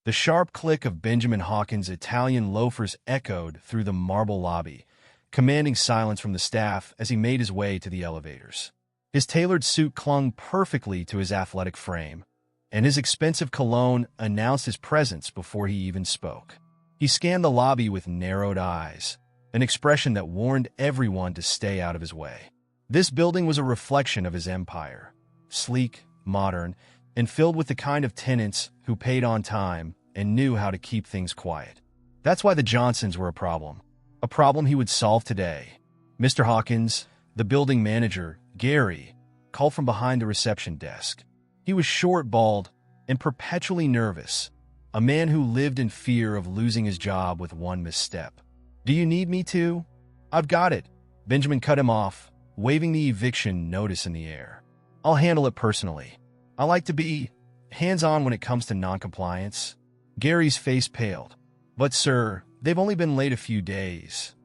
The sharp click of Benjamin Hawkins' Italian loafers echoed through the marble lobby, commanding silence from the staff as he made his way to the elevators. His tailored suit clung perfectly to his athletic frame, and his expensive cologne announced his presence before he even spoke. He scanned the lobby with narrowed eyes, an expression that warned everyone to stay out of his way. This building was a reflection of his empire, sleek, modern, and filled with the kind of tenants who paid on time and knew how to keep things quiet. That's why the Johnsons were a problem he would solve today. Mr. Hawkins, the building manager, Gary, called from behind the reception desk. He was short, bald, and perpetually nervous, a man who lived in fear of losing his job with one misstep. "Do you need me to?" "I've got it." Benjamin cut him off, waving the eviction notice in the air. "I'll handle it personally. I like to be hands-on when it comes to noncompliance." Gary's face paled. "But sir, they've only been late a few days."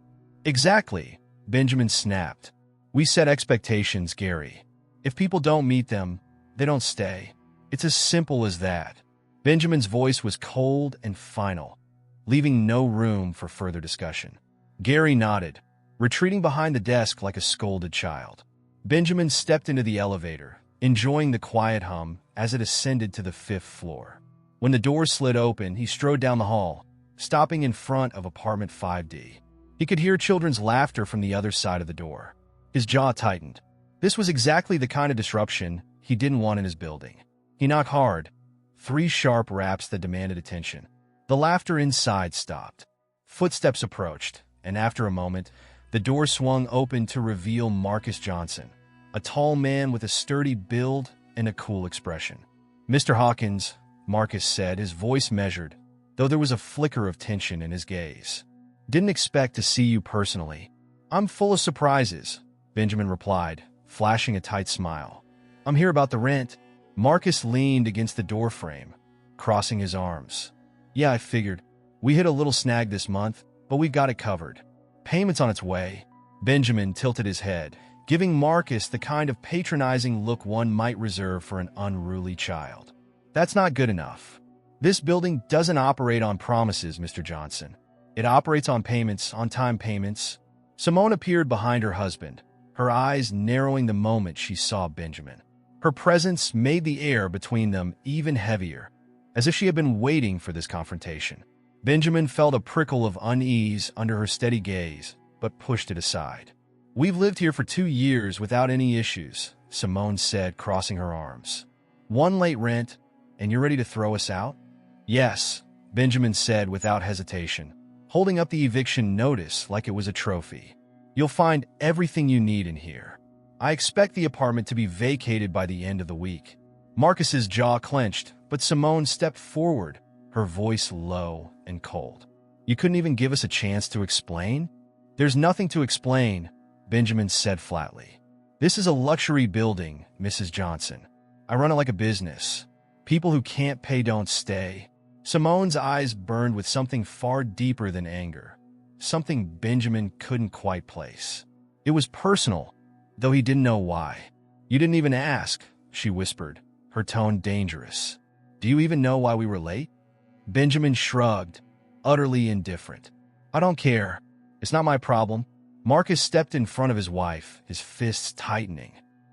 "Exactly," Benjamin snapped. "We set expectations, Gary. If people don't meet them, they don't stay. It's as simple as that." Benjamin's voice was cold and final, leaving no room for further discussion. Gary nodded, retreating behind the desk like a scolded child. Benjamin stepped into the elevator, enjoying the quiet hum as it ascended to the 5th floor. When the doors slid open, he strode down the hall, stopping in front of apartment 5D. He could hear children's laughter from the other side of the door. His jaw tightened. This was exactly the kind of disruption he didn't want in his building. He knocked hard, 3 sharp raps that demanded attention. The laughter inside stopped. Footsteps approached, and after a moment, the door swung open to reveal Marcus Johnson, a tall man with a sturdy build and a cool expression. "Mr. Hawkins," Marcus said, his voice measured, though there was a flicker of tension in his gaze. "Didn't expect to see you personally." "I'm full of surprises," Benjamin replied, flashing a tight smile. "I'm here about the rent." Marcus leaned against the doorframe, crossing his arms. "Yeah, I figured. We hit a little snag this month, but we've got it covered. Payment's on its way." Benjamin tilted his head, giving Marcus the kind of patronizing look one might reserve for an unruly child. "That's not good enough. This building doesn't operate on promises, Mr. Johnson. It operates on payments, on-time payments." Simone appeared behind her husband, her eyes narrowing the moment she saw Benjamin. Her presence made the air between them even heavier, as if she had been waiting for this confrontation. Benjamin felt a prickle of unease under her steady gaze, but pushed it aside. "We've lived here for 2 years without any issues," Simone said, crossing her arms. "One late rent, and you're ready to throw us out?" "Yes," Benjamin said without hesitation, holding up the eviction notice like it was a trophy. "You'll find everything you need in here. I expect the apartment to be vacated by the end of the week." Marcus's jaw clenched, but Simone stepped forward, her voice low and cold. "You couldn't even give us a chance to explain?" "There's nothing to explain," Benjamin said flatly. "This is a luxury building, Mrs. Johnson. I run it like a business. People who can't pay don't stay." Simone's eyes burned with something far deeper than anger, something Benjamin couldn't quite place. It was personal, though he didn't know why. "You didn't even ask," she whispered, her tone dangerous. "Do you even know why we were late?" Benjamin shrugged, utterly indifferent. "I don't care. It's not my problem." Marcus stepped in front of his wife, his fists tightening.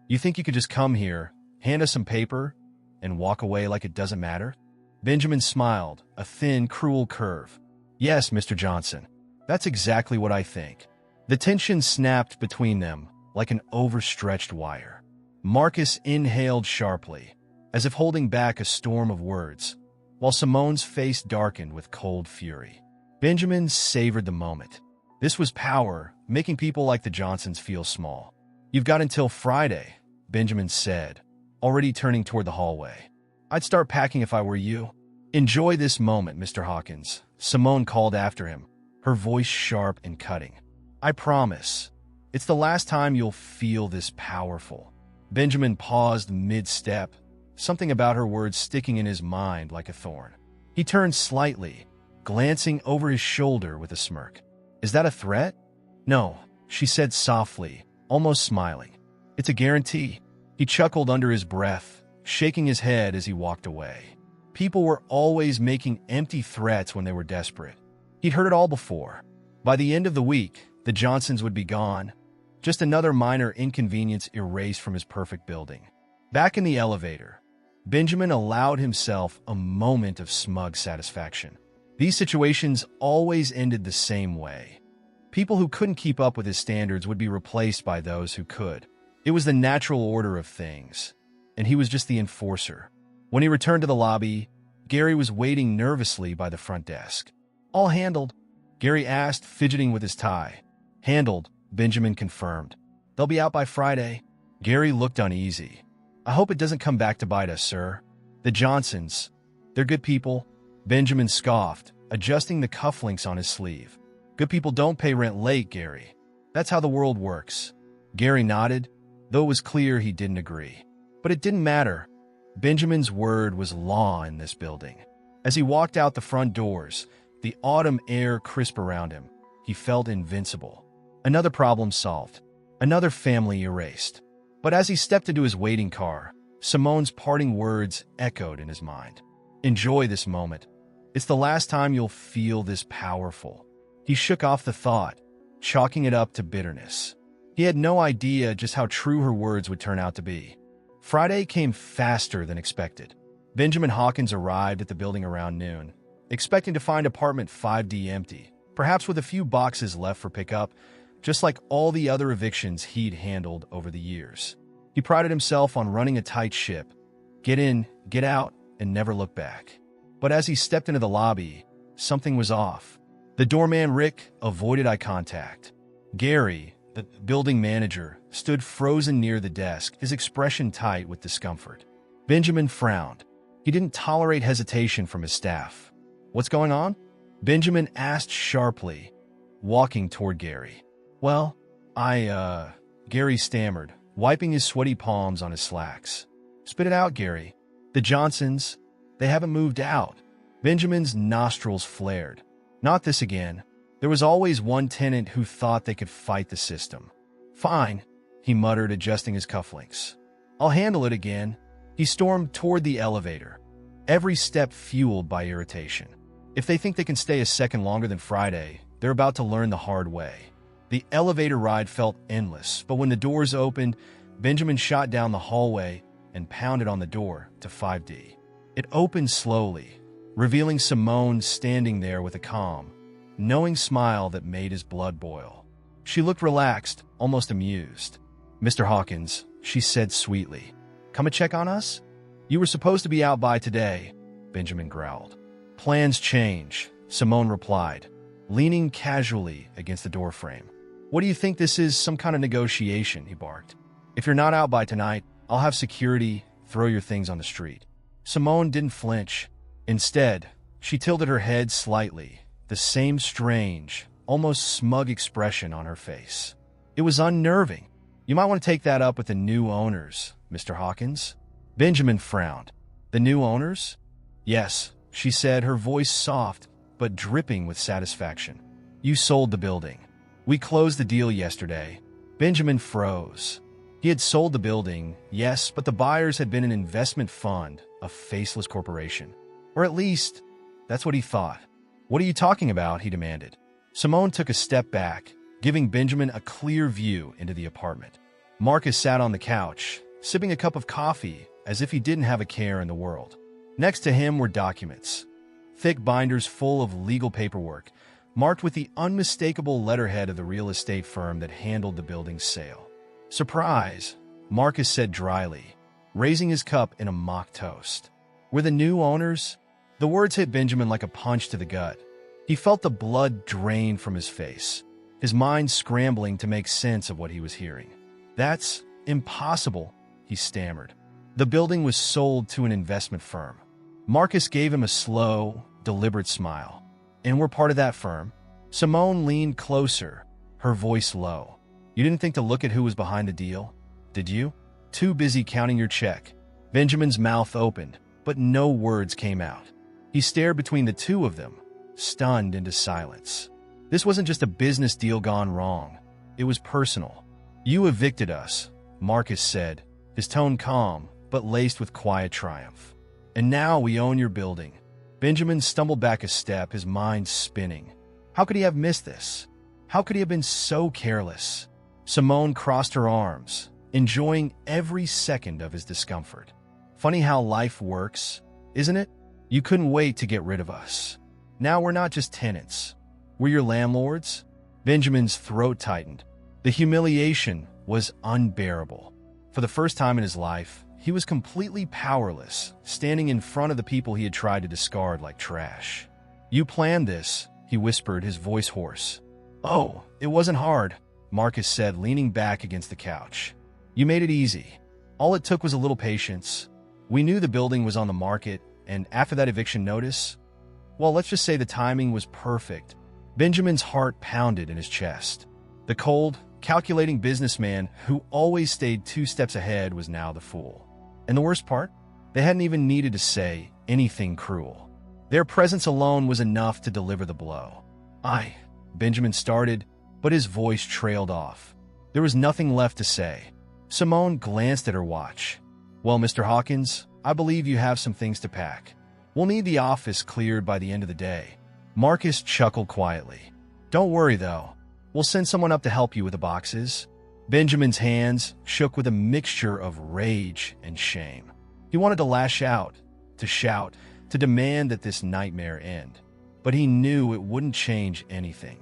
"You think you could just come here, hand us some paper, and walk away like it doesn't matter?" Benjamin smiled, a thin, cruel curve. "Yes, Mr. Johnson. That's exactly what I think." The tension snapped between them like an overstretched wire. Marcus inhaled sharply, as if holding back a storm of words, while Simone's face darkened with cold fury. Benjamin savored the moment. This was power, making people like the Johnsons feel small. "You've got until Friday," Benjamin said, already turning toward the hallway. "I'd start packing if I were you." "Enjoy this moment, Mr. Hawkins," Simone called after him, her voice sharp and cutting. "I promise. It's the last time you'll feel this powerful." Benjamin paused mid-step, something about her words sticking in his mind like a thorn. He turned slightly, glancing over his shoulder with a smirk. "Is that a threat?" "No," she said softly, almost smiling. "It's a guarantee." He chuckled under his breath, shaking his head as he walked away. People were always making empty threats when they were desperate. He'd heard it all before. By the end of the week, the Johnsons would be gone. Just another minor inconvenience erased from his perfect building. Back in the elevator, Benjamin allowed himself a moment of smug satisfaction. These situations always ended the same way. People who couldn't keep up with his standards would be replaced by those who could. It was the natural order of things, and he was just the enforcer. When he returned to the lobby, Gary was waiting nervously by the front desk. "All handled?" Gary asked, fidgeting with his tie. "Handled," Benjamin confirmed. "They'll be out by Friday." Gary looked uneasy. "I hope it doesn't come back to bite us, sir." "The Johnsons. They're good people," Benjamin scoffed, adjusting the cufflinks on his sleeve. "Good people don't pay rent late, Gary. That's how the world works." Gary nodded, though it was clear he didn't agree. But it didn't matter. Benjamin's word was law in this building. As he walked out the front doors, the autumn air crisp around him, he felt invincible. Another problem solved. Another family erased. But as he stepped into his waiting car, Simone's parting words echoed in his mind. "Enjoy this moment. It's the last time you'll feel this powerful." He shook off the thought, chalking it up to bitterness. He had no idea just how true her words would turn out to be. Friday came faster than expected. Benjamin Hawkins arrived at the building around noon, expecting to find apartment 5D empty, perhaps with a few boxes left for pickup, just like all the other evictions he'd handled over the years. He prided himself on running a tight ship, get in, get out, and never look back. But as he stepped into the lobby, something was off. The doorman, Rick, avoided eye contact. Gary, the building manager, stood frozen near the desk, his expression tight with discomfort. Benjamin frowned. He didn't tolerate hesitation from his staff. "What's going on?" Benjamin asked sharply, walking toward Gary. "Well, Gary stammered, wiping his sweaty palms on his slacks. "Spit it out, Gary. The Johnsons, they haven't moved out." Benjamin's nostrils flared. Not this again. There was always one tenant who thought they could fight the system. "Fine," he muttered, adjusting his cufflinks. "I'll handle it again." He stormed toward the elevator, every step fueled by irritation. If they think they can stay a second longer than Friday, they're about to learn the hard way. The elevator ride felt endless, but when the doors opened, Benjamin shot down the hallway and pounded on the door to 5D. It opened slowly, revealing Simone standing there with a calm, knowing smile that made his blood boil. She looked relaxed, almost amused. "Mr. Hawkins," she said sweetly, "come and check on us?" "You were supposed to be out by today," Benjamin growled. "Plans change," Simone replied, leaning casually against the doorframe. "What do you think this is, some kind of negotiation?" he barked. "If you're not out by tonight, I'll have security throw your things on the street." Simone didn't flinch. Instead, she tilted her head slightly, the same strange, almost smug expression on her face. It was unnerving. "You might want to take that up with the new owners, Mr. Hawkins." Benjamin frowned. "The new owners?" "Yes," she said, her voice soft but dripping with satisfaction. "You sold the building. We closed the deal yesterday." Benjamin froze. He had sold the building, yes, but the buyers had been an investment fund, a faceless corporation. Or at least, that's what he thought. "What are you talking about?" he demanded. Simone took a step back, giving Benjamin a clear view into the apartment. Marcus sat on the couch, sipping a cup of coffee as if he didn't have a care in the world. Next to him were documents, thick binders full of legal paperwork, marked with the unmistakable letterhead of the real estate firm that handled the building's sale. "Surprise," Marcus said dryly, raising his cup in a mock toast. "We're the new owners?" The words hit Benjamin like a punch to the gut. He felt the blood drain from his face, his mind scrambling to make sense of what he was hearing. "That's impossible," he stammered. "The building was sold to an investment firm." Marcus gave him a slow, deliberate smile. "And we're part of that firm." Simone leaned closer, her voice low. "You didn't think to look at who was behind the deal, did you? Too busy counting your check." Benjamin's mouth opened, but no words came out. He stared between the two of them, stunned into silence. This wasn't just a business deal gone wrong. It was personal. "You evicted us," Marcus said, his tone calm but laced with quiet triumph. And now we own your building. Benjamin stumbled back a step, his mind spinning. How could he have missed this? How could he have been so careless? Simone crossed her arms, enjoying every second of his discomfort. Funny how life works, isn't it? You couldn't wait to get rid of us. Now we're not just tenants. We're your landlords? Benjamin's throat tightened. The humiliation was unbearable. For the first time in his life, he was completely powerless, standing in front of the people he had tried to discard like trash. You planned this, he whispered, his voice hoarse. Oh, it wasn't hard, Marcus said, leaning back against the couch. You made it easy. All it took was a little patience. We knew the building was on the market, and after that eviction notice, well, let's just say the timing was perfect. Benjamin's heart pounded in his chest. The cold, calculating businessman who always stayed 2 steps ahead was now the fool. And the worst part? They hadn't even needed to say anything cruel. Their presence alone was enough to deliver the blow. Benjamin started, but his voice trailed off. There was nothing left to say. Simone glanced at her watch. Well, Mr. Hawkins, I believe you have some things to pack. We'll need the office cleared by the end of the day. Marcus chuckled quietly. Don't worry, though. We'll send someone up to help you with the boxes. Benjamin's hands shook with a mixture of rage and shame. He wanted to lash out, to shout, to demand that this nightmare end. But he knew it wouldn't change anything.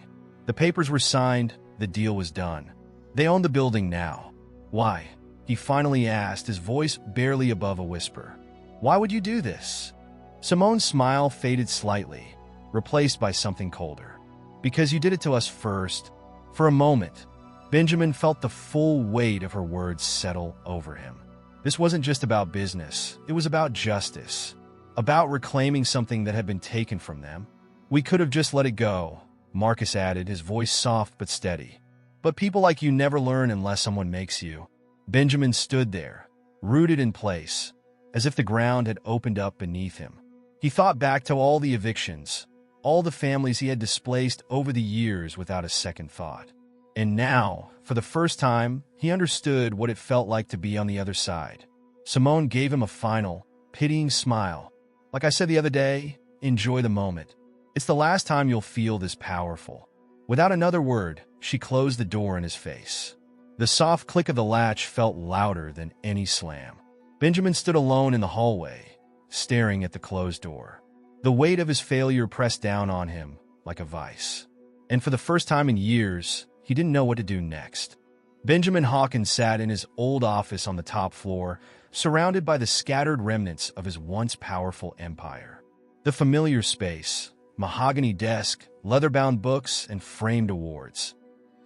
The papers were signed, the deal was done. They owned the building now. Why? He finally asked, his voice barely above a whisper. Why would you do this? Simone's smile faded slightly, replaced by something colder. Because you did it to us first. For a moment, Benjamin felt the full weight of her words settle over him. This wasn't just about business. It was about justice. About reclaiming something that had been taken from them. We could have just let it go, Marcus added, his voice soft but steady. But people like you never learn unless someone makes you. Benjamin stood there, rooted in place, as if the ground had opened up beneath him. He thought back to all the evictions, all the families he had displaced over the years without a second thought. And now, for the first time, he understood what it felt like to be on the other side. Simone gave him a final, pitying smile. Like I said the other day, enjoy the moment. It's the last time you'll feel this powerful. Without another word, she closed the door in his face. The soft click of the latch felt louder than any slam. Benjamin stood alone in the hallway, staring at the closed door. The weight of his failure pressed down on him like a vice. And for the first time in years, he didn't know what to do next. Benjamin Hawkins sat in his old office on the top floor, surrounded by the scattered remnants of his once powerful empire. The familiar space, mahogany desk, leather-bound books, and framed awards,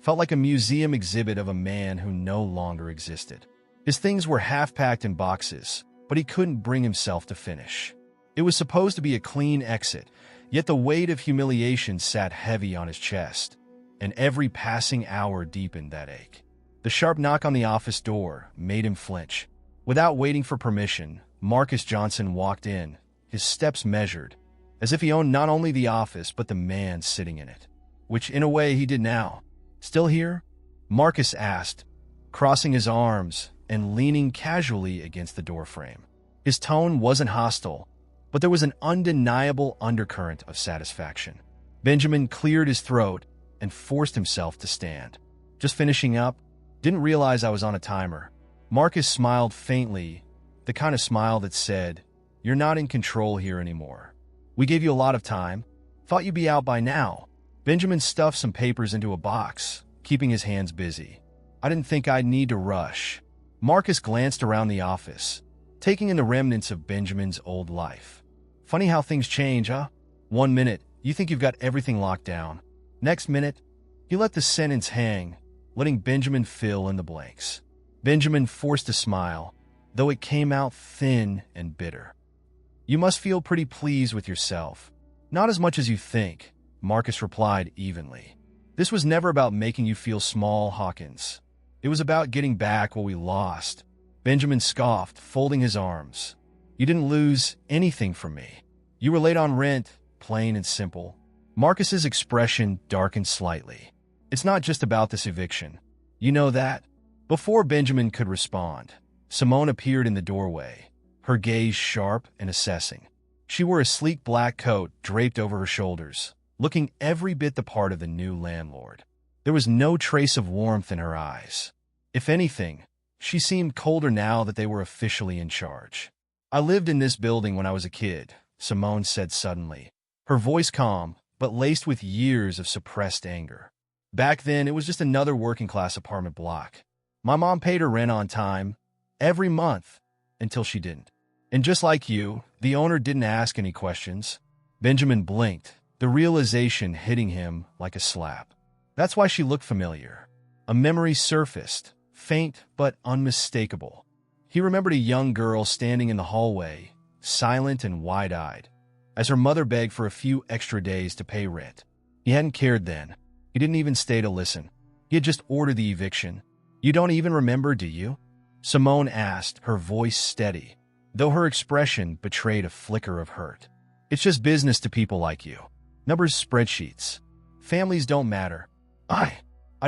felt like a museum exhibit of a man who no longer existed. His things were half-packed in boxes, but he couldn't bring himself to finish. It was supposed to be a clean exit, yet the weight of humiliation sat heavy on his chest, and every passing hour deepened that ache. The sharp knock on the office door made him flinch. Without waiting for permission, Marcus Johnson walked in, his steps measured, as if he owned not only the office but the man sitting in it. Which, in a way, he did now. Still here? Marcus asked, crossing his arms and leaning casually against the doorframe. His tone wasn't hostile, but there was an undeniable undercurrent of satisfaction. Benjamin cleared his throat and forced himself to stand. Just finishing up? Didn't realize I was on a timer. Marcus smiled faintly, the kind of smile that said, "You're not in control here anymore. We gave you a lot of time. Thought you'd be out by now." Benjamin stuffed some papers into a box, keeping his hands busy. I didn't think I'd need to rush. Marcus glanced around the office, taking in the remnants of Benjamin's old life. Funny how things change, huh? One minute, you think you've got everything locked down. Next minute, he let the sentence hang, letting Benjamin fill in the blanks. Benjamin forced a smile, though it came out thin and bitter. You must feel pretty pleased with yourself. Not as much as you think, Marcus replied evenly. This was never about making you feel small, Hawkins. It was about getting back what we lost. Benjamin scoffed, folding his arms. You didn't lose anything from me. You were late on rent, plain and simple. Marcus's expression darkened slightly. It's not just about this eviction. You know that? Before Benjamin could respond, Simone appeared in the doorway, her gaze sharp and assessing. She wore a sleek black coat draped over her shoulders, looking every bit the part of the new landlord. There was no trace of warmth in her eyes. If anything, she seemed colder now that they were officially in charge. "I lived in this building when I was a kid," Simone said suddenly, her voice calm but laced with years of suppressed anger. "Back then, it was just another working-class apartment block. My mom paid her rent on time, every month, until she didn't. And just like you, the owner didn't ask any questions." Benjamin blinked, the realization hitting him like a slap. That's why she looked familiar. A memory surfaced, faint but unmistakable. He remembered a young girl standing in the hallway, silent and wide-eyed, as her mother begged for a few extra days to pay rent. He hadn't cared then. He didn't even stay to listen. He had just ordered the eviction. "You don't even remember, do you?" Simone asked, her voice steady, though her expression betrayed a flicker of hurt. "It's just business to people like you. Numbers, spreadsheets. Families don't matter." I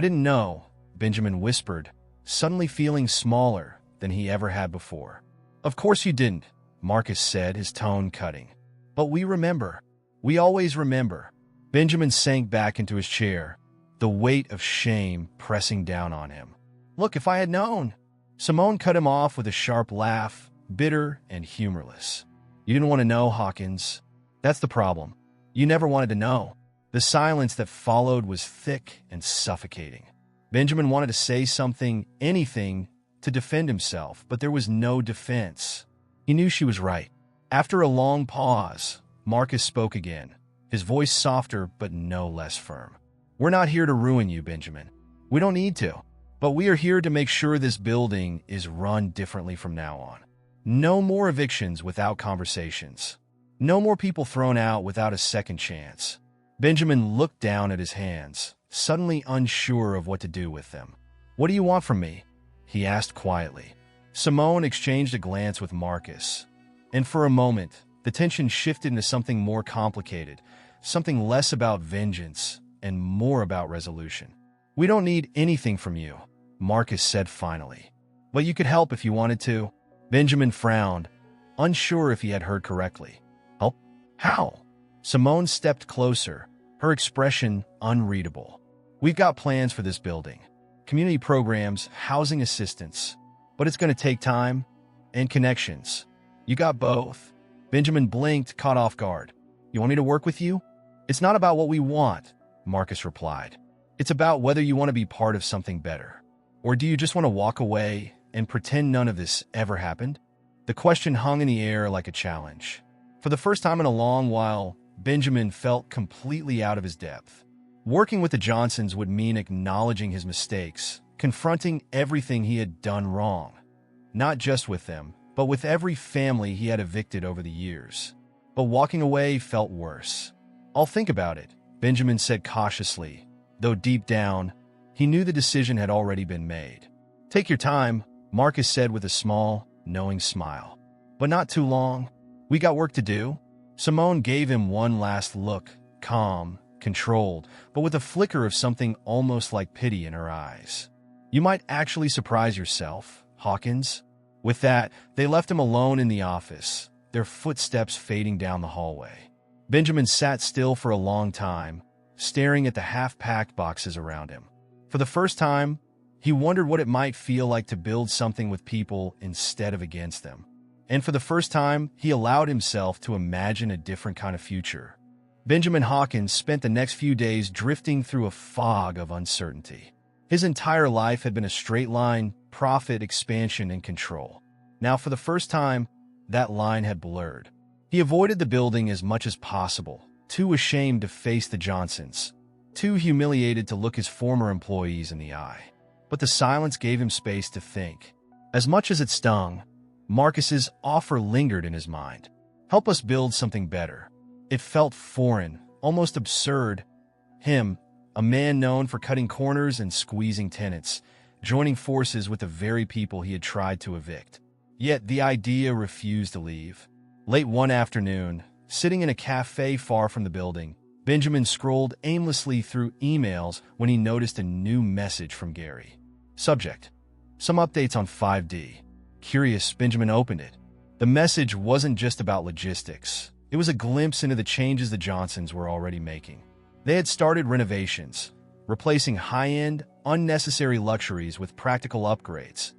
didn't know," Benjamin whispered, suddenly feeling smaller than he ever had before. "Of course you didn't," Marcus said, his tone cutting. "But we remember. We always remember." Benjamin sank back into his chair, the weight of shame pressing down on him. "Look, if I had known." Simone cut him off with a sharp laugh, bitter and humorless. "You didn't want to know, Hawkins. That's the problem. You never wanted to know." The silence that followed was thick and suffocating. Benjamin wanted to say something, anything, to defend himself, but there was no defense. He knew she was right. After a long pause, Marcus spoke again, his voice softer but no less firm. "We're not here to ruin you, Benjamin. We don't need to. But we are here to make sure this building is run differently from now on. No more evictions without conversations. No more people thrown out without a second chance." Benjamin looked down at his hands, suddenly unsure of what to do with them. "What do you want from me?" he asked quietly. Simone exchanged a glance with Marcus, and for a moment, the tension shifted into something more complicated, something less about vengeance and more about resolution. "We don't need anything from you," Marcus said finally. "But you could help if you wanted to." Benjamin frowned, unsure if he had heard correctly. "Help? How?" Simone stepped closer, her expression unreadable. "We've got plans for this building. Community programs, housing assistance. But it's going to take time and connections. You got both." Benjamin blinked, caught off guard. "You want me to work with you?" "It's not about what we want," Marcus replied. "It's about whether you want to be part of something better. Or do you just want to walk away and pretend none of this ever happened?" The question hung in the air like a challenge. For the first time in a long while, Benjamin felt completely out of his depth. Working with the Johnsons would mean acknowledging his mistakes, confronting everything he had done wrong. Not just with them, but with every family he had evicted over the years. But walking away felt worse. "I'll think about it," Benjamin said cautiously, though deep down, he knew the decision had already been made. "Take your time," Marcus said with a small, knowing smile. "But not too long. We got work to do." Simone gave him one last look, calm, controlled, but with a flicker of something almost like pity in her eyes. "You might actually surprise yourself, Hawkins." With that, they left him alone in the office, their footsteps fading down the hallway. Benjamin sat still for a long time, staring at the half-packed boxes around him. For the first time, he wondered what it might feel like to build something with people instead of against them. And for the first time, he allowed himself to imagine a different kind of future. Benjamin Hawkins spent the next few days drifting through a fog of uncertainty. His entire life had been a straight line, profit, expansion, and control. Now, for the first time, that line had blurred. He avoided the building as much as possible, too ashamed to face the Johnsons, too humiliated to look his former employees in the eye. But the silence gave him space to think. As much as it stung, Marcus's offer lingered in his mind. "Help us build something better." It felt foreign, almost absurd. Him, a man known for cutting corners and squeezing tenants, joining forces with the very people he had tried to evict. Yet the idea refused to leave. Late one afternoon, sitting in a cafe far from the building, Benjamin scrolled aimlessly through emails when he noticed a new message from Gary. Subject: "Some updates on 5D." Curious, Benjamin opened it. The message wasn't just about logistics. It was a glimpse into the changes the Johnsons were already making. They had started renovations, replacing high-end, unnecessary luxuries with practical upgrades,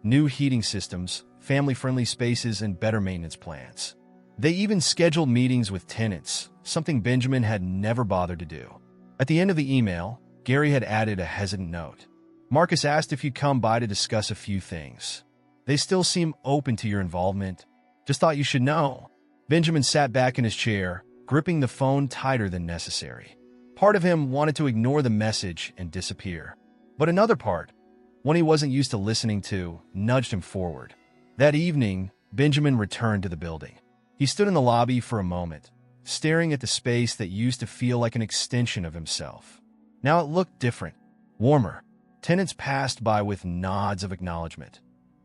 new heating systems, family-friendly spaces, and better maintenance plans. They even scheduled meetings with tenants, something Benjamin had never bothered to do. At the end of the email, Gary had added a hesitant note. Marcus asked if you'd come by to discuss a few things. They still seem open to your involvement. Just thought you should know. Benjamin sat back in his chair, gripping the phone tighter than necessary. Part of him wanted to ignore the message and disappear. But another part, one he wasn't used to listening to, nudged him forward. That evening, Benjamin returned to the building. He stood in the lobby for a moment, staring at the space that used to feel like an extension of himself. Now it looked different, warmer. Tenants passed by with nods of acknowledgement,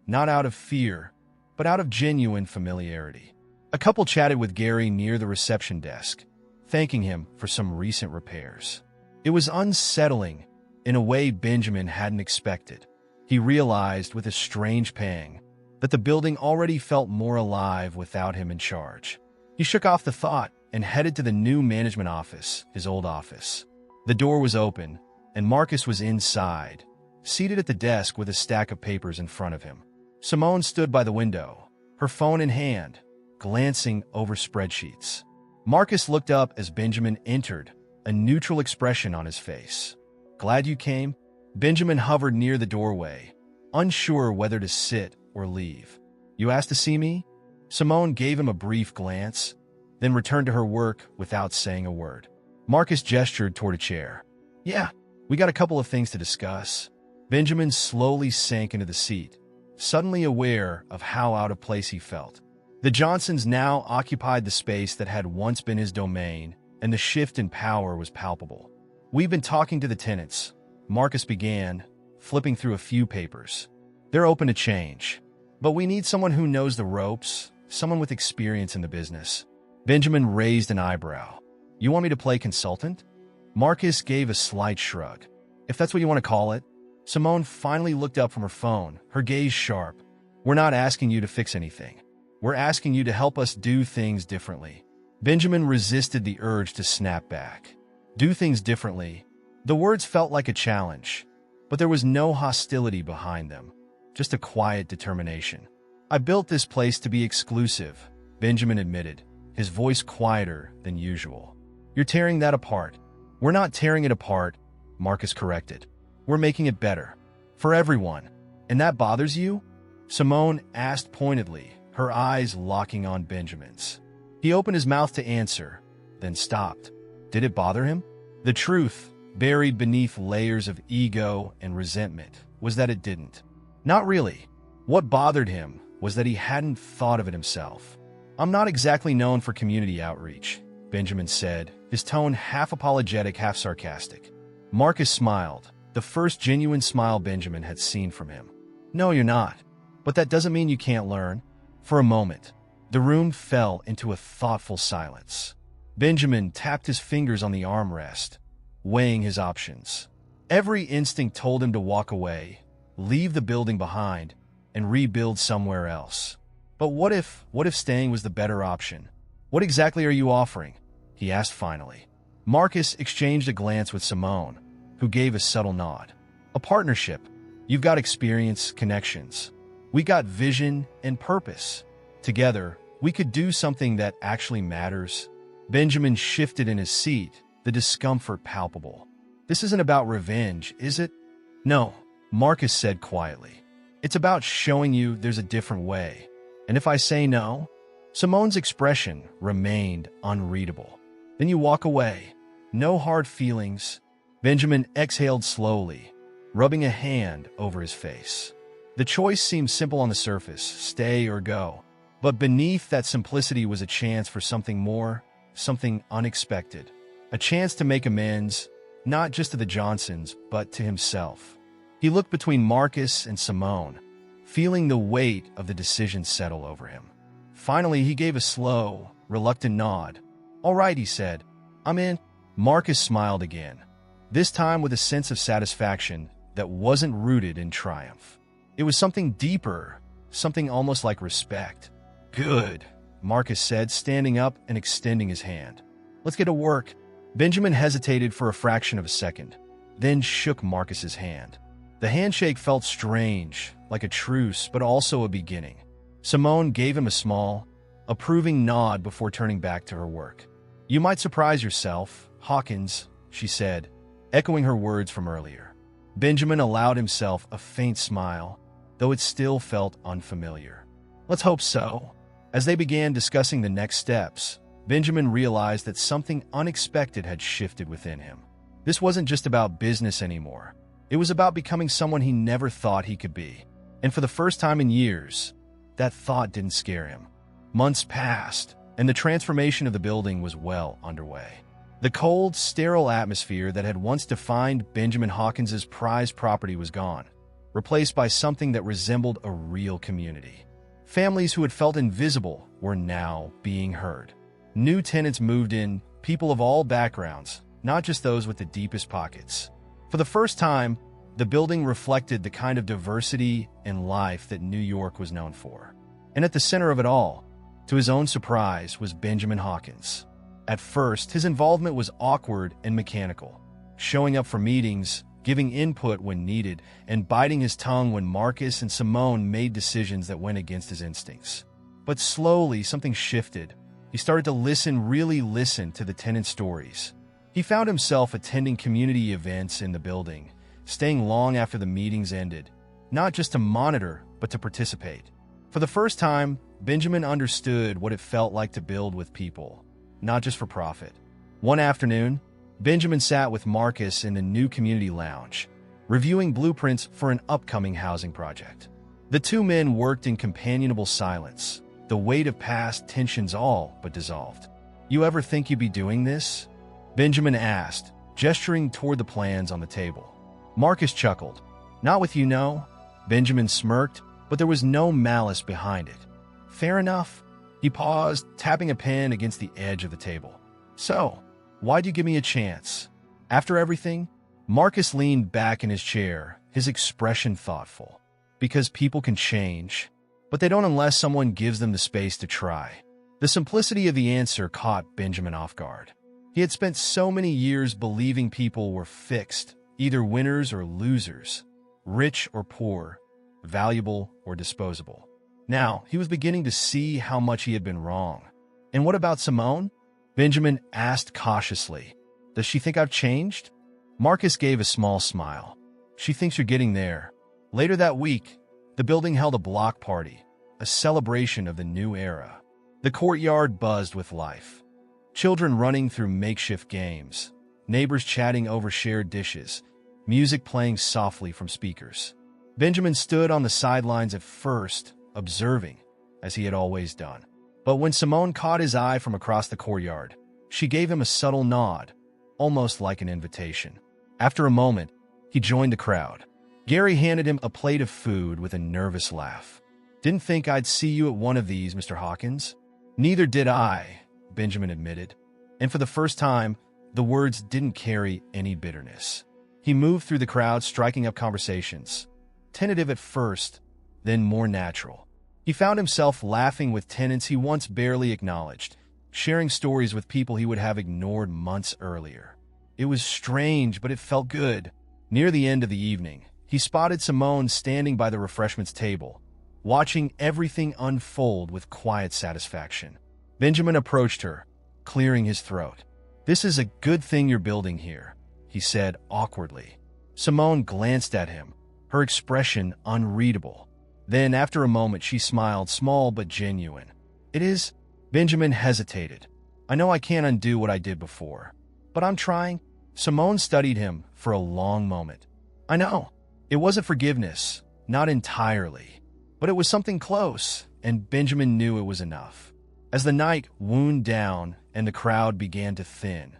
not out of fear, but out of genuine familiarity. A couple chatted with Gary near the reception desk, thanking him for some recent repairs. It was unsettling in a way Benjamin hadn't expected. He realized with a strange pang that the building already felt more alive without him in charge. He shook off the thought and headed to the new management office, his old office. The door was open, and Marcus was inside, seated at the desk with a stack of papers in front of him. Simone stood by the window, her phone in hand, glancing over spreadsheets. Marcus looked up as Benjamin entered, a neutral expression on his face. "Glad you came?" Benjamin hovered near the doorway, unsure whether to sit or leave. "You asked to see me?" Simone gave him a brief glance, then returned to her work without saying a word. Marcus gestured toward a chair. "Yeah, we got a couple of things to discuss." Benjamin slowly sank into the seat, suddenly aware of how out of place he felt. The Johnsons now occupied the space that had once been his domain, and the shift in power was palpable. "We've been talking to the tenants," Marcus began, flipping through a few papers. "They're open to change, but we need someone who knows the ropes, someone with experience in the business." Benjamin raised an eyebrow. "You want me to play consultant?" Marcus gave a slight shrug. "If that's what you want to call it." Simone finally looked up from her phone, her gaze sharp. "We're not asking you to fix anything. We're asking you to help us do things differently." Benjamin resisted the urge to snap back. Do things differently. The words felt like a challenge, but there was no hostility behind them, just a quiet determination. "I built this place to be exclusive," Benjamin admitted, his voice quieter than usual. "You're tearing that apart." "We're not tearing it apart," Marcus corrected. "We're making it better. For everyone. And that bothers you?" Simone asked pointedly, her eyes locking on Benjamin's. He opened his mouth to answer, then stopped. Did it bother him? The truth, buried beneath layers of ego and resentment, was that it didn't. Not really. What bothered him was that he hadn't thought of it himself. "I'm not exactly known for community outreach," Benjamin said, his tone half apologetic, half sarcastic. Marcus smiled, the first genuine smile Benjamin had seen from him. "No, you're not. But that doesn't mean you can't learn." For a moment, the room fell into a thoughtful silence. Benjamin tapped his fingers on the armrest, weighing his options. Every instinct told him to walk away, leave the building behind, and rebuild somewhere else. But what if staying was the better option? "What exactly are you offering?" he asked finally. Marcus exchanged a glance with Simone, who gave a subtle nod. "A partnership. You've got experience, connections. We got vision and purpose. Together, we could do something that actually matters." Benjamin shifted in his seat, the discomfort palpable. "This isn't about revenge, is it?" "No," Marcus said quietly. "It's about showing you there's a different way. And if I say no?" Simone's expression remained unreadable. "Then you walk away. No hard feelings." Benjamin exhaled slowly, rubbing a hand over his face. The choice seemed simple on the surface, stay or go. But beneath that simplicity was a chance for something more, something unexpected. A chance to make amends, not just to the Johnsons, but to himself. He looked between Marcus and Simone, feeling the weight of the decision settle over him. Finally, he gave a slow, reluctant nod. "All right," he said. "I'm in." Marcus smiled again, this time with a sense of satisfaction that wasn't rooted in triumph. It was something deeper, something almost like respect. Good, Marcus said, standing up and extending his hand. Let's get to work. Benjamin hesitated for a fraction of a second, then shook Marcus's hand. The handshake felt strange, like a truce, but also a beginning. Simone gave him a small, approving nod before turning back to her work. You might surprise yourself, Hawkins, she said, echoing her words from earlier. Benjamin allowed himself a faint smile, though it still felt unfamiliar. Let's hope so. As they began discussing the next steps, Benjamin realized that something unexpected had shifted within him. This wasn't just about business anymore. It was about becoming someone he never thought he could be. And for the first time in years, that thought didn't scare him. Months passed, and the transformation of the building was well underway. The cold, sterile atmosphere that had once defined Benjamin Hawkins's prized property was gone, replaced by something that resembled a real community. Families who had felt invisible were now being heard. New tenants moved in, people of all backgrounds, not just those with the deepest pockets. For the first time, the building reflected the kind of diversity and life that New York was known for. And at the center of it all, to his own surprise, was Benjamin Hawkins. At first, his involvement was awkward and mechanical, showing up for meetings, giving input when needed, and biting his tongue when Marcus and Simone made decisions that went against his instincts. But slowly, something shifted. He started to really listen to the tenant stories. He found himself attending community events in the building, staying long after the meetings ended, not just to monitor, but to participate. For the first time, Benjamin understood what it felt like to build with people, not just for profit. One afternoon, Benjamin sat with Marcus in the new community lounge, reviewing blueprints for an upcoming housing project. The two men worked in companionable silence, the weight of past tensions all but dissolved. You ever think you'd be doing this? Benjamin asked, gesturing toward the plans on the table. Marcus chuckled. Not with you, no. Benjamin smirked, but there was no malice behind it. Fair enough. He paused, tapping a pen against the edge of the table. So, why'd you give me a chance? After everything, Marcus leaned back in his chair, his expression thoughtful. Because people can change, but they don't unless someone gives them the space to try. The simplicity of the answer caught Benjamin off guard. He had spent so many years believing people were fixed, either winners or losers, rich or poor, valuable or disposable. Now, he was beginning to see how much he had been wrong. And what about Simone? Benjamin asked cautiously. Does she think I've changed? Marcus gave a small smile. She thinks you're getting there. Later that week, the building held a block party, a celebration of the new era. The courtyard buzzed with life. Children running through makeshift games, neighbors chatting over shared dishes, music playing softly from speakers. Benjamin stood on the sidelines at first, observing, as he had always done. But when Simone caught his eye from across the courtyard, she gave him a subtle nod, almost like an invitation. After a moment, he joined the crowd. Gary handed him a plate of food with a nervous laugh. Didn't think I'd see you at one of these, Mr. Hawkins. Neither did I, Benjamin admitted. And for the first time, the words didn't carry any bitterness. He moved through the crowd, striking up conversations. Tentative at first, then more natural. He found himself laughing with tenants he once barely acknowledged, sharing stories with people he would have ignored months earlier. It was strange, but it felt good. Near the end of the evening, he spotted Simone standing by the refreshments table, watching everything unfold with quiet satisfaction. Benjamin approached her, clearing his throat. This is a good thing you're building here, he said awkwardly. Simone glanced at him, her expression unreadable. Then, after a moment, she smiled, small but genuine. It is. Benjamin hesitated. I know I can't undo what I did before, but I'm trying. Simone studied him for a long moment. I know. It wasn't forgiveness, not entirely, but it was something close, and Benjamin knew it was enough. As the night wound down and the crowd began to thin,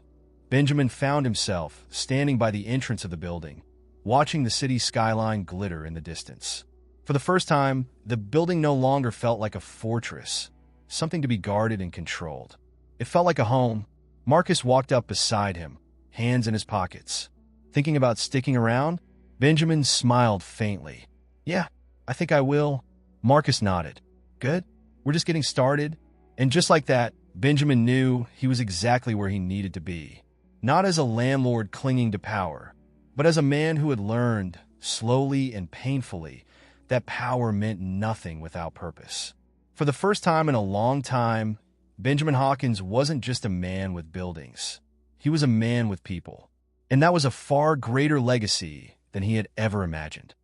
Benjamin found himself standing by the entrance of the building, watching the city skyline glitter in the distance. For the first time, the building no longer felt like a fortress, something to be guarded and controlled. It felt like a home. Marcus walked up beside him, hands in his pockets. Thinking about sticking around? Benjamin smiled faintly. Yeah, I think I will. Marcus nodded. Good. We're just getting started. And just like that, Benjamin knew he was exactly where he needed to be. Not as a landlord clinging to power, but as a man who had learned, slowly and painfully, that power meant nothing without purpose. For the first time in a long time, Benjamin Hawkins wasn't just a man with buildings. He was a man with people. And that was a far greater legacy than he had ever imagined.